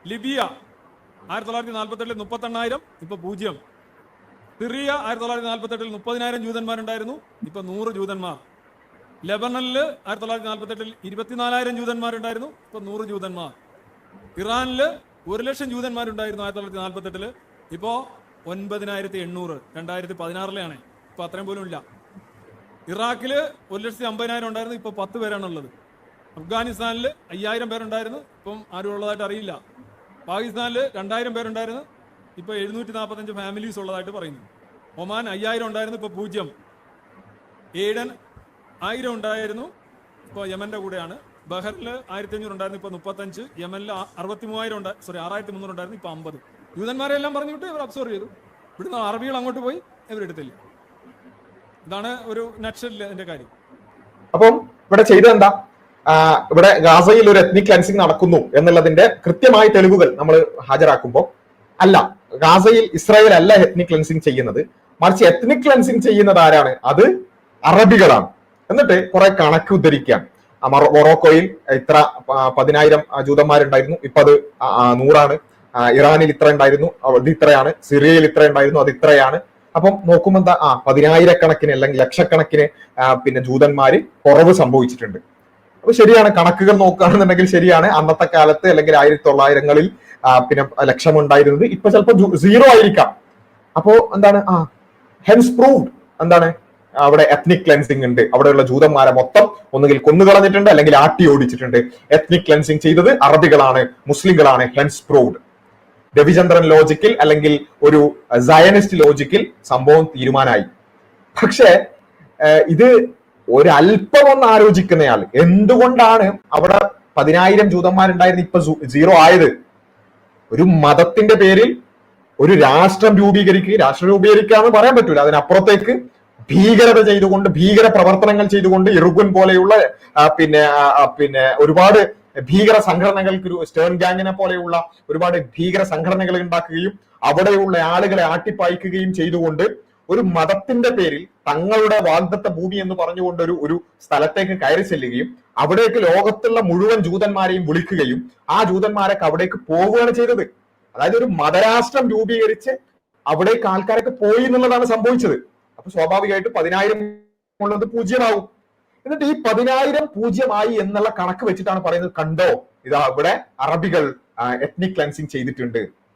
Libya 1948 38,000, ഇപ്പൊ 0. Syria 1948 30,000 ജൂതന്മാരുണ്ടായിരുന്നു, ഇപ്പൊ 100 ജൂതന്മാർ. ലെബനനിൽ 1948 24,000 ജൂതന്മാരുണ്ടായിരുന്നു, ഇപ്പൊ 100 ജൂതന്മാർ. ഇറാനിൽ 100,000 ജൂതന്മാരുണ്ടായിരുന്നു 1948, ഇപ്പോ 9,800. 2016 ഇപ്പൊ അത്രയും പോലും ഇല്ല. ഇറാഖിൽ 1,50,000 ഉണ്ടായിരുന്നു, ഇപ്പൊ 10 പേരാണുള്ളത്. അഫ്ഗാനിസ്ഥാനിൽ 5,000 പേരുണ്ടായിരുന്നു, ഇപ്പം ആരും ഉള്ളതായിട്ട് അറിയില്ല. പാകിസ്ഥാനിൽ 2,000 പേരുണ്ടായിരുന്നു, ഇപ്പൊ 745 ഫാമിലീസ് ഉള്ളതായിട്ട് പറയുന്നു. ഒമാൻ 5,000 ഉണ്ടായിരുന്നു, ഇപ്പൊ 0. ഏഡൻ 1000 ഉണ്ടായിരുന്നു, ഇപ്പോൾ യമന്റെ കൂടെയാണ്. ബഹറിൽ 1,500 ഉണ്ടായിരുന്നു, ഇപ്പൊ 35. യമനിൽ 6,300 ഉണ്ടായിരുന്നു, ഇപ്പൊ 50. ജൂതന്മാരെ എല്ലാം പറഞ്ഞു വിട്ട് ഇവർ അബ്സോർവ് ചെയ്തു. ഇവിടുന്ന് അറബികൾ അങ്ങോട്ട് പോയി, ഇവരെടുത്തില്ല. ഇതാണ് ഒരു നട്ഷലിൽ അതിന്റെ കാര്യം. അപ്പം ഇവിടെ ചെയ്തെന്താ, ഇവിടെ ഗാസയിൽ ഒരു എത്നിക് ക്ലെൻസിങ് നടക്കുന്നു എന്നുള്ളതിന്റെ കൃത്യമായ തെളിവുകൾ നമ്മൾ ഹാജരാക്കുമ്പോൾ അല്ല, ഗാസയിൽ ഇസ്രായേൽ അല്ല എത്നിക് ക്ലെൻസിങ് ചെയ്യുന്നത്, മറിച്ച് എത്നിക് ക്ലെൻസിങ് ചെയ്യുന്നത് ആരാണ്? അത് അറബികളാണ്. എന്നിട്ട് കുറെ കണക്ക് ഉദ്ധരിക്കാം. മൊറോക്കോയിൽ ഇത്ര 10,000 ജൂതന്മാരുണ്ടായിരുന്നു, ഇപ്പൊ അത് 100 ഇറാനിൽ ഇത്ര ഉണ്ടായിരുന്നു, അത് ഇത്രയാണ്. സിറിയയിൽ ഇത്ര ഉണ്ടായിരുന്നു, അത് ഇത്രയാണ്. അപ്പം നോക്കുമ്പോ എന്താ, 10,000 അല്ലെങ്കിൽ ലക്ഷക്കണക്കിന് പിന്നെ ജൂതന്മാര് കുറവ് സംഭവിച്ചിട്ടുണ്ട്. അപ്പൊ ശരിയാണ്, കണക്കുകൾ നോക്കുകയാണെന്നുണ്ടെങ്കിൽ ശരിയാണ്. അന്നത്തെ കാലത്ത് അല്ലെങ്കിൽ 1900-കളിൽ പിന്നെ ലക്ഷം ഉണ്ടായിരുന്നത് ഇപ്പൊ ചിലപ്പോൾ 0 ആയിരിക്കാം. അപ്പോ എന്താണ്, ഹെൻസ് പ്രൂവ്ഡ് എന്താണ്, അവിടെ എത്നിക് ക്ലെൻസിങ് ഉണ്ട്. അവിടെയുള്ള ജൂതന്മാരെ മൊത്തം ഒന്നുകിൽ കൊന്നുകളഞ്ഞിട്ടുണ്ട് അല്ലെങ്കിൽ ആട്ടി ഓടിച്ചിട്ടുണ്ട്. എത്നിക് ക്ലെൻസിങ് ചെയ്തത് അറബികളാണ്, മുസ്ലിങ്ങളാണ്. Hence proved. രവിചന്ദ്രൻ ലോജിക്കിൽ അല്ലെങ്കിൽ ഒരു സയനിസ്റ്റ് ലോജിക്കിൽ സംഭവം തീരുമാനമായി. പക്ഷേ ഇത് ഒരല്പം ഒന്ന് ആലോചിക്കുന്നയാൾ എന്തുകൊണ്ടാണ് അവിടെ 10,000 ജൂതന്മാരുണ്ടായിരുന്നു ഇപ്പൊ 0 ആയത്? ഒരു മതത്തിന്റെ പേരിൽ ഒരു രാഷ്ട്രം രൂപീകരിക്കുക എന്ന് പറയാൻ പറ്റൂല. അതിനപ്പുറത്തേക്ക് ഭീകരത ചെയ്തുകൊണ്ട്, ഭീകര പ്രവർത്തനങ്ങൾ ചെയ്തുകൊണ്ട്, ഇറുഗുൻ പോലെയുള്ള പിന്നെ ഒരുപാട് ഭീകര സംഘടനകൾക്ക്, സ്റ്റേൺ ഗാങ്ങിനെ പോലെയുള്ള ഒരുപാട് ഭീകര സംഘടനകൾ ഉണ്ടാക്കുകയും അവിടെയുള്ള ആളുകളെ ആട്ടിപ്പായിക്കുകയും ചെയ്തുകൊണ്ട് ഒരു മതത്തിന്റെ പേരിൽ തങ്ങളുടെ വാഗ്ദത്ത ഭൂമി എന്ന് പറഞ്ഞുകൊണ്ട് ഒരു സ്ഥലത്തേക്ക് കയറി ചെല്ലുകയും അവിടേക്ക് ലോകത്തുള്ള മുഴുവൻ ജൂതന്മാരെയും വിളിക്കുകയും ആ ജൂതന്മാരൊക്കെ അവിടേക്ക് പോവുകയാണ് ചെയ്തത്. അതായത് ഒരു മതരാഷ്ട്രം രൂപീകരിച്ച് അവിടേക്ക് ആൾക്കാരൊക്കെ പോയി എന്നുള്ളതാണ് സംഭവിച്ചത്. അപ്പൊ സ്വാഭാവികമായിട്ട് 10,000 ഉള്ളത് 0 ആവും. എന്നിട്ട് ഈ 10,000 0 എന്നുള്ള കണക്ക് വെച്ചിട്ടാണ് പറയുന്നത്, കണ്ടോ ഇതാ ഇവിടെ അറബികൾ എത്നിക് ക്ലെൻസിങ് ചെയ്തിട്ടുണ്ട്.